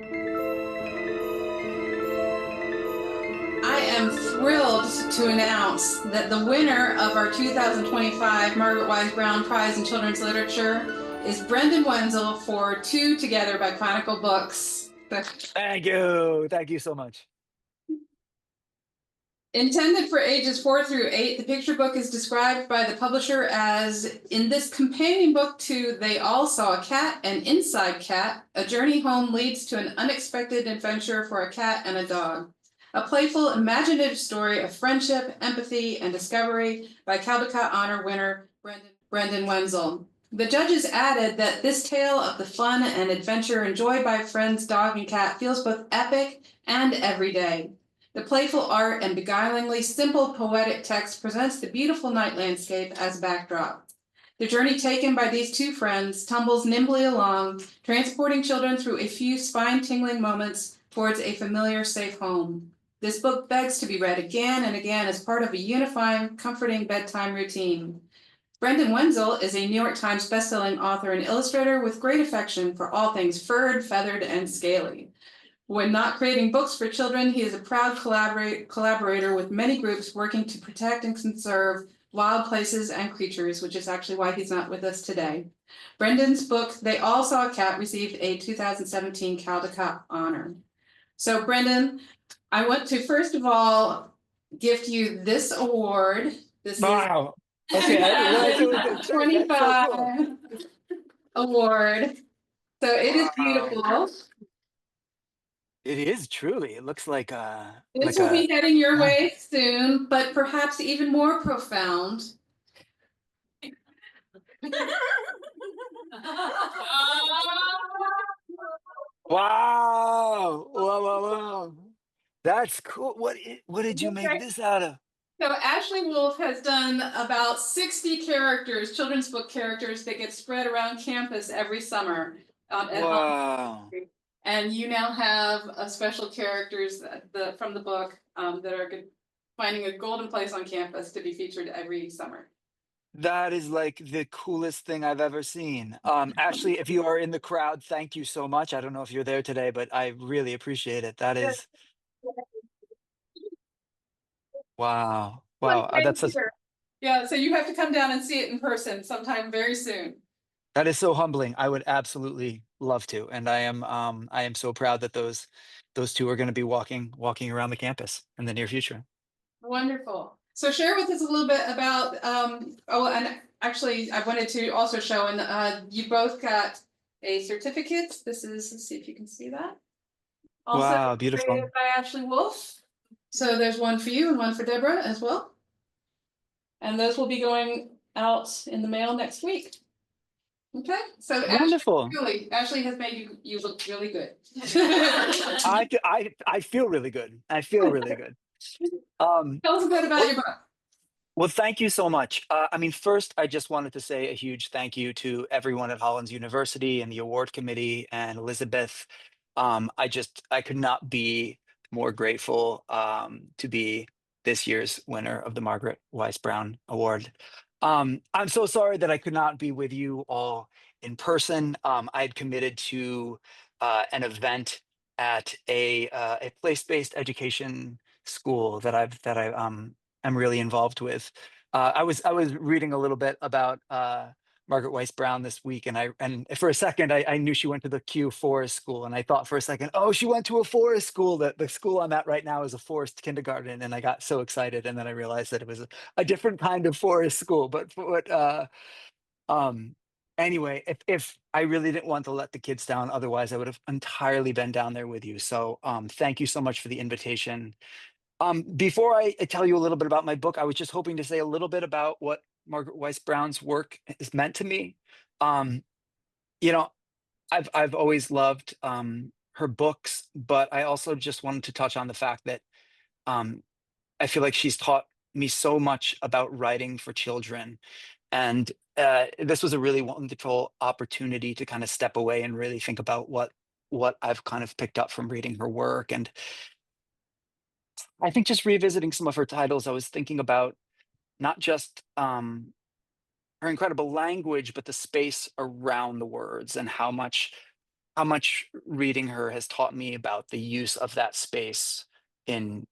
I am thrilled to announce that the winner of our 2025 Margaret Wise Brown Prize in Children's Literature is Brendan Wenzel for Two Together by Chronicle Books. Thank you. Thank you so much. Intended for ages 4 through 8, the picture book is described by the publisher as, in this companion book to They All Saw a Cat and Inside Cat, a journey home leads to an unexpected adventure for a cat and a dog. A playful, imaginative story of friendship, empathy, and discovery by Caldecott Honor winner Brendan Wenzel. The judges added that this tale of the fun and adventure enjoyed by friends, dog, and cat feels both epic and everyday. The playful art and beguilingly simple poetic text presents the beautiful night landscape as a backdrop. The journey taken by these two friends tumbles nimbly along, transporting children through a few spine-tingling moments towards a familiar, safe home. This book begs to be read again and again as part of a unifying, comforting bedtime routine. Brendan Wenzel is a New York Times bestselling author and illustrator with great affection for all things furred, feathered, and scaly. When not creating books for children, he is a proud collaborator with many groups working to protect and conserve wild places and creatures, which is actually why he's not with us today. Brendan's book, They All Saw a Cat, received a 2017 Caldecott Honor. So, Brendan, I want to first of all gift you this award. This Wow. Okay, I didn't realize it was a check. That's so 25 cool. award. So it is Wow. beautiful. It is truly. It looks like This will a be heading your yeah. way soon, but perhaps even more profound. Wow. Wow, wow, wow. That's cool. What did you make Okay. this out of? So Ashley Wolf has done about 60 characters, children's book characters that get spread around campus every summer at Hollins Wow. University. And you now have special characters from the book that are finding a golden place on campus to be featured every summer. That is like the coolest thing I've ever seen. Ashley, if you are in the crowd, thank you so much. I don't know if you're there today, but I really appreciate it. That is wow. One Wow. thing That's a, here. Yeah, so you have to come down and see it in person sometime very soon. that is so humbling. I would absolutely love to. And I am so proud that those two are going to be walking around the campus in the near future. Wonderful. So share with us a little bit about, oh, and actually I wanted to also show, and you both got a certificate. This is, let's see if you can see that. Also Wow, created beautiful. by Ashley Wolf. So there's one for you and one for Deborah as well. And those will be going out in the mail next week. Okay, so Wonderful. Ashley has made you look really good. I feel really good. I feel really good. Tell us a bit about Well, your book. well, thank you so much. I mean, first, I just wanted to say a huge thank you to everyone at Hollins University and the award committee and Elizabeth. I could not be more grateful to be this year's winner of the Margaret Wise Brown Award. I'm so sorry that I could not be with you all in person. I had committed to an event at a place-based education school that I am really involved with. I was reading a little bit about Margaret Weiss Brown this week, and for a second I knew she went to the Kew Forest School, and I thought for a second, oh, she went to a forest school. That the school I'm at right now is a forest kindergarten, and I got so excited, and then I realized that it was a different kind of forest school. Um, anyway, if I really didn't want to let the kids down, otherwise I would have entirely been down there with you. So thank you so much for the invitation. Before I tell you a little bit about my book, I was just hoping to say a little bit about what Margaret Weiss Brown's work has meant to me. Um, you know, I've always loved her books, but I also just wanted to touch on the fact that um, I feel like she's taught me so much about writing for children, and this was a really wonderful opportunity to kind of step away and really think about what I've kind of picked up from reading her work. And I think just revisiting some of her titles, I was thinking about not just her incredible language, but the space around the words and how much how much reading her has taught me about the use of that space in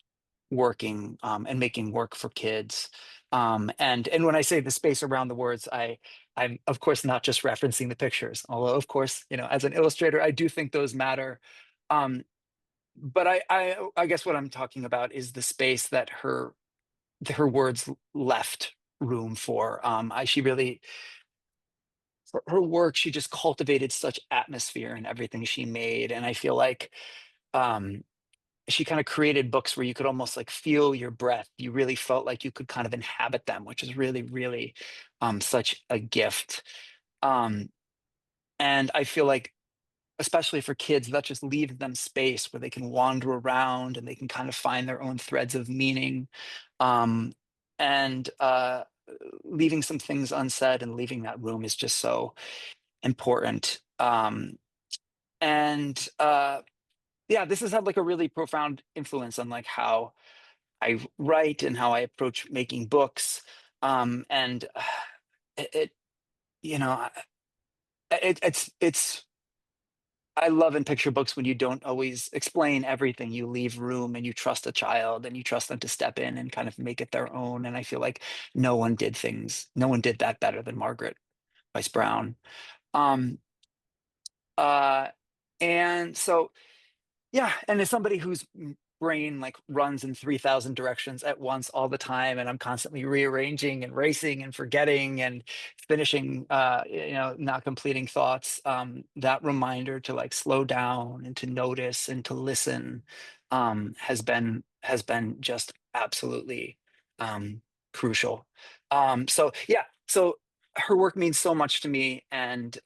working and making work for kids. And when I say the space around the words, I'm of course not just referencing the pictures, although of course, as an illustrator, I do think those matter. Um, but I guess what I'm talking about is the space that her words left room for. She really, for her work, she just cultivated such atmosphere in everything she made, and I feel like um, she kind of created books where you could almost like feel your breath. You really felt like you could kind of inhabit them, which is really, really such a gift. Um, and I feel like, especially for kids, that just leaves them space where they can wander around and they can kind of find their own threads of meaning. Um, and leaving some things unsaid and leaving that room is just so important. And yeah, this has had like a really profound influence on like how I write and how I approach making books. And it, you know, it's I love in picture books when you don't always explain everything. You leave room and you trust a child and you trust them to step in and kind of make it their own. And I feel like no one did that better than Margaret Wise Brown. Um, uh, and so Yeah, and as somebody whose brain like runs in 3,000 directions at once all the time, and I'm constantly rearranging and racing and forgetting and finishing, not completing thoughts, that reminder to like slow down and to notice and to listen has been just absolutely crucial. So yeah, so her work means so much to me, and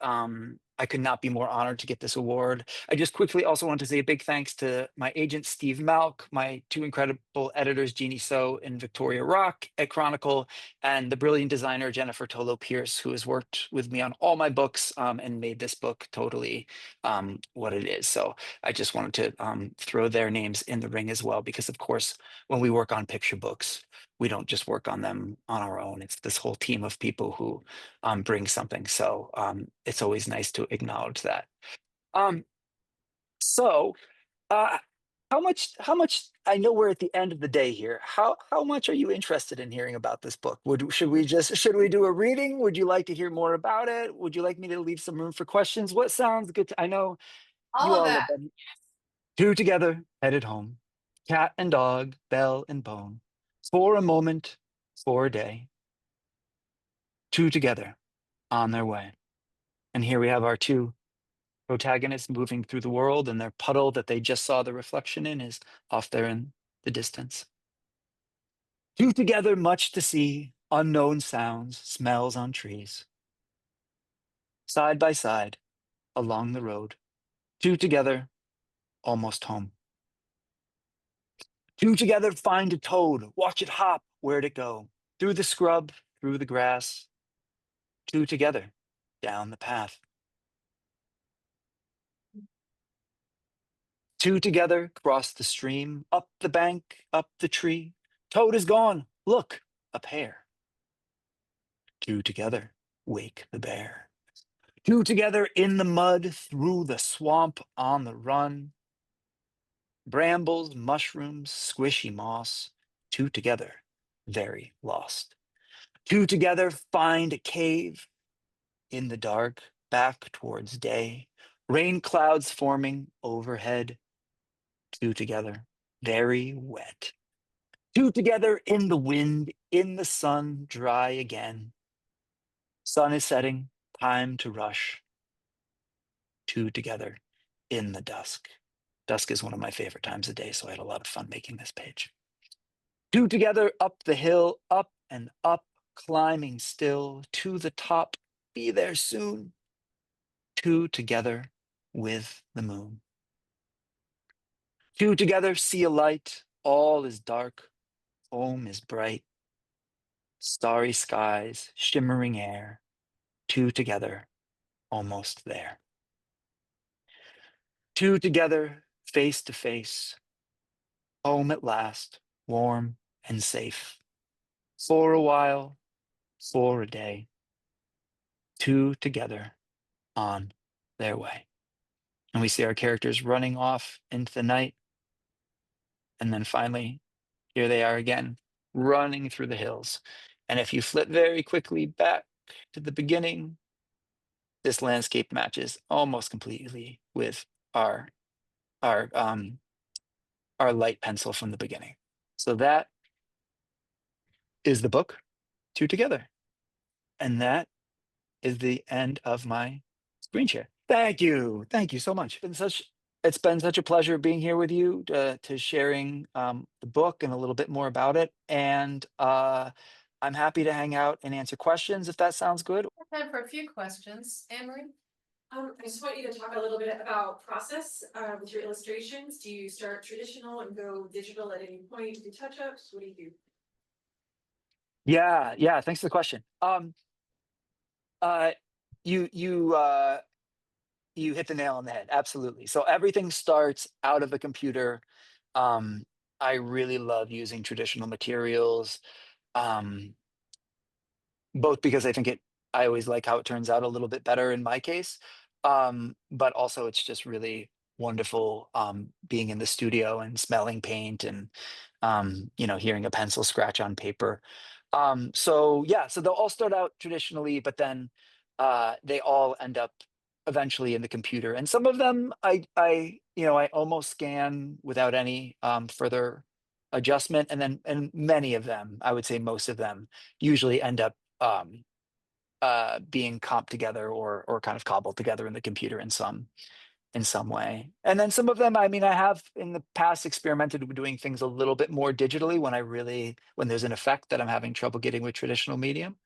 I could not be more honored to get this award. I just quickly also want to say a big thanks to my agent, Steve Malk, my two incredible editors, Jeannie So and Victoria Rock at Chronicle, and the brilliant designer, Jennifer Tolo Pierce, who has worked with me on all my books and made this book totally what it is. So I just wanted to throw their names in the ring as well, because of course, when we work on picture books, we don't just work on them on our own. It's this whole team of people who bring something. So it's always nice to acknowledge that. Um, so, uh, how much, I know we're at the end of the day here. How much are you interested in hearing about this book? Should we do a reading? Would you like to hear more about it? Would you like me to leave some room for questions? What sounds good I know All you of all that. live them. Two together headed home, cat and dog, bell and bone, for a moment, for a day, two together on their way. And here we have our two protagonists moving through the world, and their puddle that they just saw the reflection in is off there in the distance. Two together, much to see, unknown sounds, smells on trees. Side by side, along the road. Two together, almost home. Two together, find a toad, watch it hop, where'd it go? Through the scrub, through the grass. Two together, down the path. Two together, cross the stream, up the bank, up the tree. Toad is gone, look, a pair. Two together, wake the bear. Two together in the mud, through the swamp, on the run. Brambles, mushrooms, squishy moss. Two together, very lost. Two together, find a cave. In the dark, back towards day. Rain clouds forming overhead. Two together, very wet. Two together in the wind, in the sun, dry again. Sun is setting, time to rush. Two together in the dusk. Dusk is one of my favorite times of day, so I had a lot of fun making this page. Two together up the hill, up and up, climbing still to the top. Be there soon. Two together with the moon. Two together see a light. All is dark. Home is bright. Starry skies, shimmering air. Two together, almost there. Two together, face to face. Home at last, warm and safe. For a while, for a day. Two together on their way. and we see our characters running off into the night. And then finally, here they are again, running through the hills. And if you flip very quickly back to the beginning, this landscape matches almost completely with our our um our light pencil from the beginning. So that is the book, Two Together. And that is the end of my screen share. Thank you. Thank you so much. It's been such a pleasure being here with you, to sharing the book and a little bit more about it. And I'm happy to hang out and answer questions if that sounds good. Time for a few questions. Anne Marie? I just want you to talk a little bit about process with your illustrations. Do you start traditional and go digital at any point? Do touch-ups? What do you do? Yeah. Thanks for the question. Uh, you you uh, you hit the nail on the head. Absolutely. So everything starts out of the computer. Um, I really love using traditional materials. Um, both because I always like how it turns out a little bit better in my case, but also it's just really wonderful, being in the studio and smelling paint and, hearing a pencil scratch on paper. So yeah, so they'll all start out traditionally, but then they all end up eventually in the computer. And some of them I almost scan without any further adjustment, and many of them, I would say most of them, usually end up being comped together or kind of cobbled together in the computer in some way. And then some of them, I mean, I have in the past experimented with doing things a little bit more digitally when there's an effect that I'm having trouble getting with traditional medium.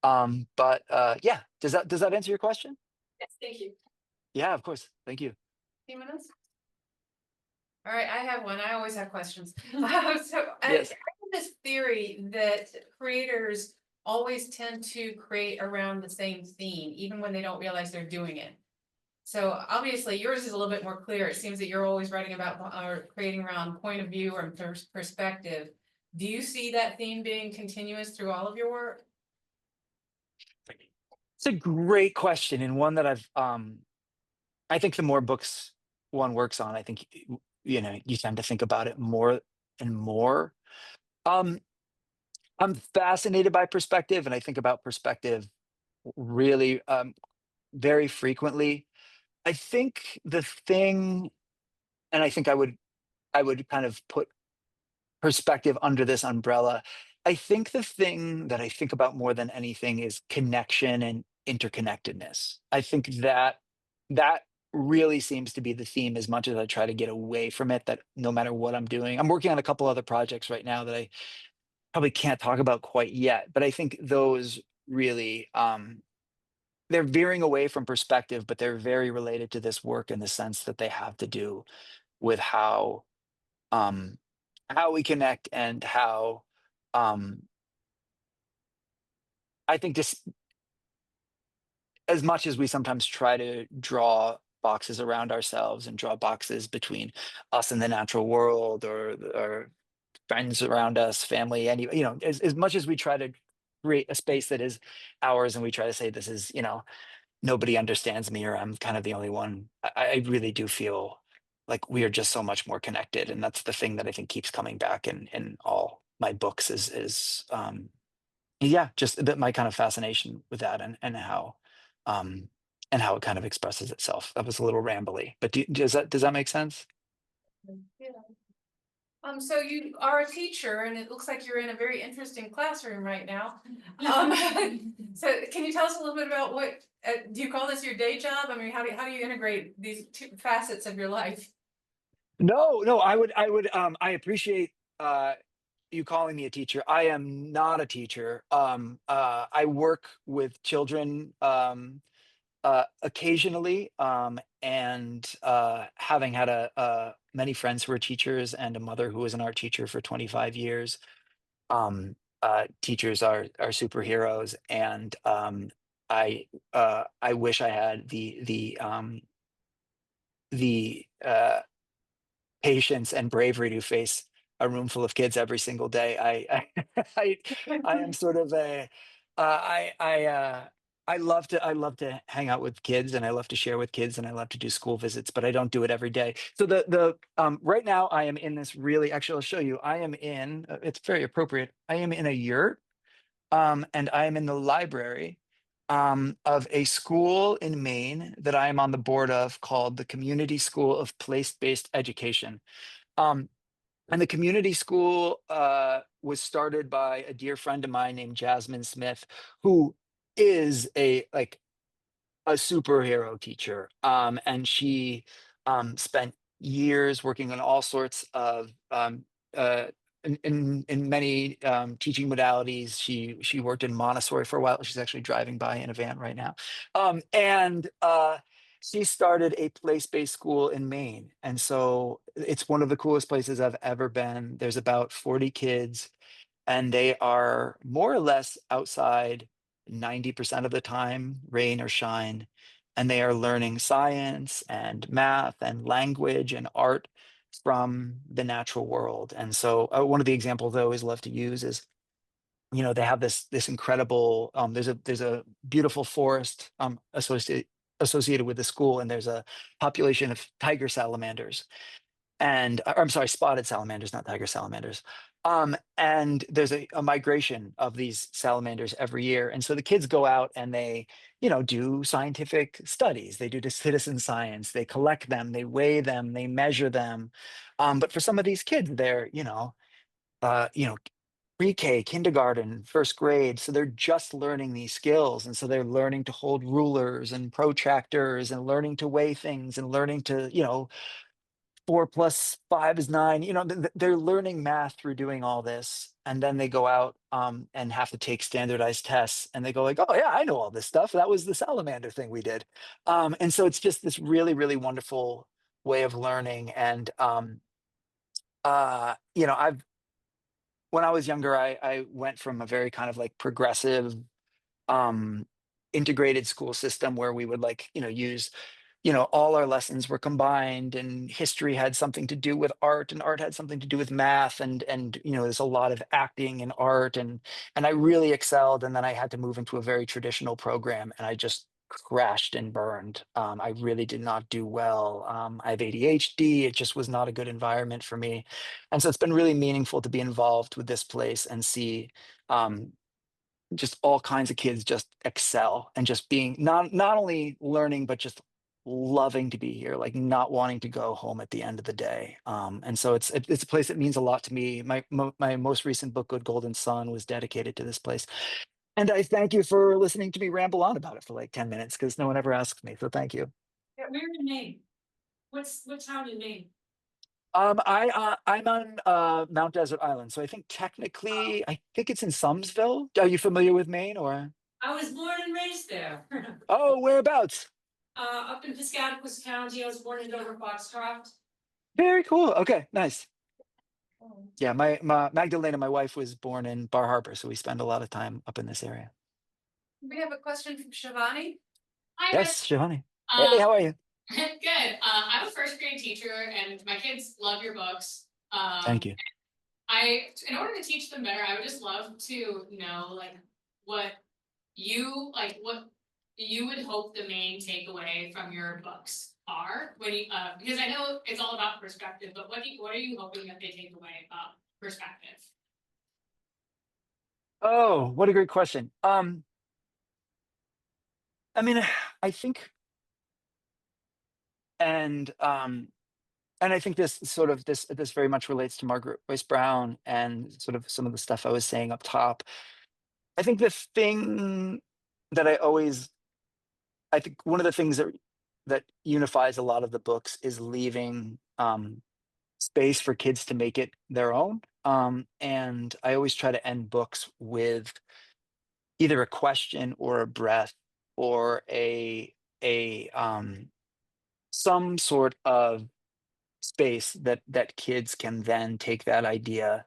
But yeah, does that answer your question? Yes, thank you. Yeah, of course. Thank you. Few minutes? All right, I have one. I always have questions. I Yes. have this theory that creators always tend to create around the same theme, even when they don't realize they're doing it. So obviously yours is a little bit more clear. It seems that you're always writing about or creating around point of view or perspective. Do you see that theme being continuous through all of your work? It's a great question, and one that I think the more books one works on, I think you tend to think about it more and more. Um, I'm fascinated by perspective, and I think about perspective really very frequently. I think the thing, and I think I would kind of put perspective under this umbrella. I think the thing that I think about more than anything is connection and interconnectedness. I think that really seems to be the theme as much as I try to get away from it, that no matter what I'm doing. I'm working on a couple other projects right now that I probably can't talk about quite yet, but I think those really they're veering away from perspective, but they're very related to this work in the sense that they have to do with um how we connect and how um I think this, as much as we sometimes try to draw boxes around ourselves and draw boxes between us and the natural world or friends around us, family, as much as we try to create a space that is ours and we try to say this is, nobody understands me or I'm kind of the only one. I really do feel like we are just so much more connected, and that's the thing that I think keeps coming back in all my books is yeah, just that my kind of fascination with that um and how it kind of expresses itself. That was a little rambly, but does that make sense? Yeah. So you are a teacher and it looks like you're in a very interesting classroom right now. Um, so can you tell us a little bit about do you call this your day job? I mean, how do you integrate these two facets of your life? No, I appreciate you calling me a teacher. I am not a teacher. I work with children occasionally, and having had many friends who are teachers and a mother who was an art teacher for 25 years. Teachers are superheroes, and I wish I had the patience and bravery to face a room full of kids every single day. I I am sort of a I I love to hang out with kids, and I love to share with kids, and I love to do school visits, but I don't do it every day. So right now I am in this really, actually I'll show you. I am in it's very appropriate. I am in a yurt, and I am in the library of a school in Maine that I am on the board of called the Community School of Place-Based Education. Um, and the community school was started by a dear friend of mine named Jasmine Smith, who is a superhero teacher. And she spent years working on all sorts of uh, in many teaching modalities. She worked in Montessori for a while. She's actually driving by in a van right now. And she started a place-based school in Maine. And so it's one of the coolest places I've ever been. There's about 40 kids, and they are more or less outside 90% of the time, rain or shine. And they are learning science and math and language and art from the natural world. And so one of the examples I always love to use is, they have this incredible, there's a beautiful forest associated with the school, and there's a population of tiger salamanders, and I'm sorry, spotted salamanders, not tiger salamanders. And there's a migration of these salamanders every year. And so the kids go out and they, do scientific studies. They do the citizen science. They collect them, they weigh them, they measure them. But for some of these kids, they're, pre-K, kindergarten, first grade. So they're just learning these skills. And so they're learning to hold rulers and protractors and learning to weigh things and learning to, 4 + 5 is 9. They're learning math through doing all this, and then they go out and have to take standardized tests, and they go like, "Oh yeah, I know all this stuff. That was the salamander thing we did." And so it's just this really, really wonderful way of learning. And I've when I was younger, I went from a very kind of like progressive um integrated school system where we would use, all our lessons were combined, and history had something to do with art, and art had something to do with math, and there's a lot of acting and art, and I really excelled. And then I had to move into a very traditional program, and I just crashed and burned. I really did not do well. I have ADHD. It just was not a good environment for me. And so it's been really meaningful to be involved with this place and see um, just all kinds of kids just excel, and just being not only learning but just loving to be here, like not wanting to go home at the end of the day. And so it's a place that means a lot to me. My most recent book, Good Golden Sun, was dedicated to this place. And I thank you for listening to me ramble on about it for like 10 minutes, because no one ever asks me. So thank you. Yeah, where in Maine? What town in Maine? I'm on Mount Desert Island, so I think it's in Sumsville. Are you familiar with Maine, or? I was born and raised there. Oh, whereabouts? Up in Piscataquis County, I was born in Dover Foxcroft. Very cool. Okay, nice. Yeah, my Magdalena, my wife, was born in Bar Harbor, so we spend a lot of time up in this area. We have a question from Shivani. Hi, Yes, Shivani. guys. Hey, how are you? Good. I'm a first grade teacher, and my kids love your books. Thank you. In order to teach them better, I would just love to know, what what you would hope the main takeaway from your books are. When you, because I know it's all about perspective, but what are you hoping that they take away about perspective? Oh, what a great question. I mean, I think, and I think this very much relates to Margaret Wise Brown and sort of some of the stuff I was saying up top. I think the thing that I think one of the things that unifies a lot of the books is leaving space for kids to make it their own. And I always try to end books with either a question or a breath or a some sort of space that kids can then take that idea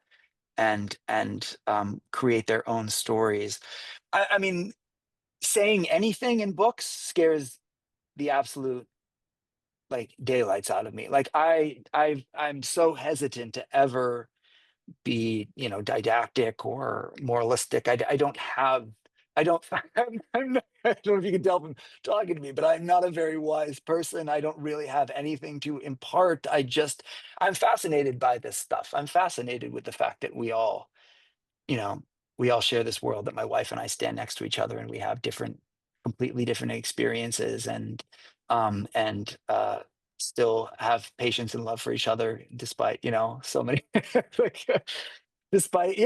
and create their own stories. I mean, saying anything in books scares the absolute daylights out of me. Like I'm so hesitant to ever be, didactic or moralistic. I don't have I don't, I'm not, I don't know if you can tell from talking to me, but I'm not a very wise person. I don't really have anything to impart. I'm fascinated by this stuff. I'm fascinated with the fact that you know, we all share this world, that my wife and I stand next to each other and we have completely different experiences and still have patience and love for each other despite, so many, like, despite,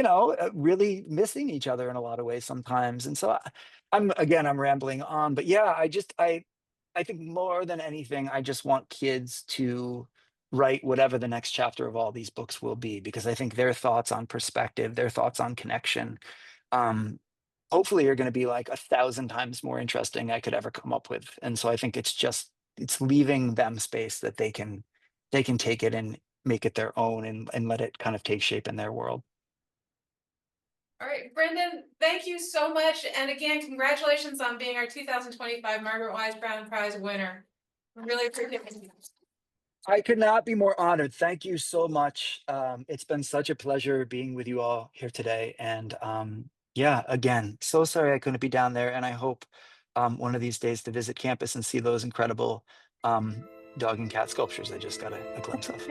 really missing each other in a lot of ways sometimes. And so I'm rambling on, but yeah, I think more than anything, I just want kids to write whatever the next chapter of all these books will be, because I think their thoughts on perspective, their thoughts on connection, um, hopefully are going to be like 1,000 times more interesting I could ever come up with. And so I think it's leaving them space that they can take it and make it their own and let it kind of take shape in their world. All right, Brendan, thank you so much. And again, congratulations on being our 2025 Margaret Wise Brown Prize winner. We really appreciate it. I could not be more honored. Thank you so much. It's been such a pleasure being with you all here today. And yeah, again, so sorry I couldn't be down there. And I hope one of these days to visit campus and see those incredible dog and cat sculptures I just got a glimpse of.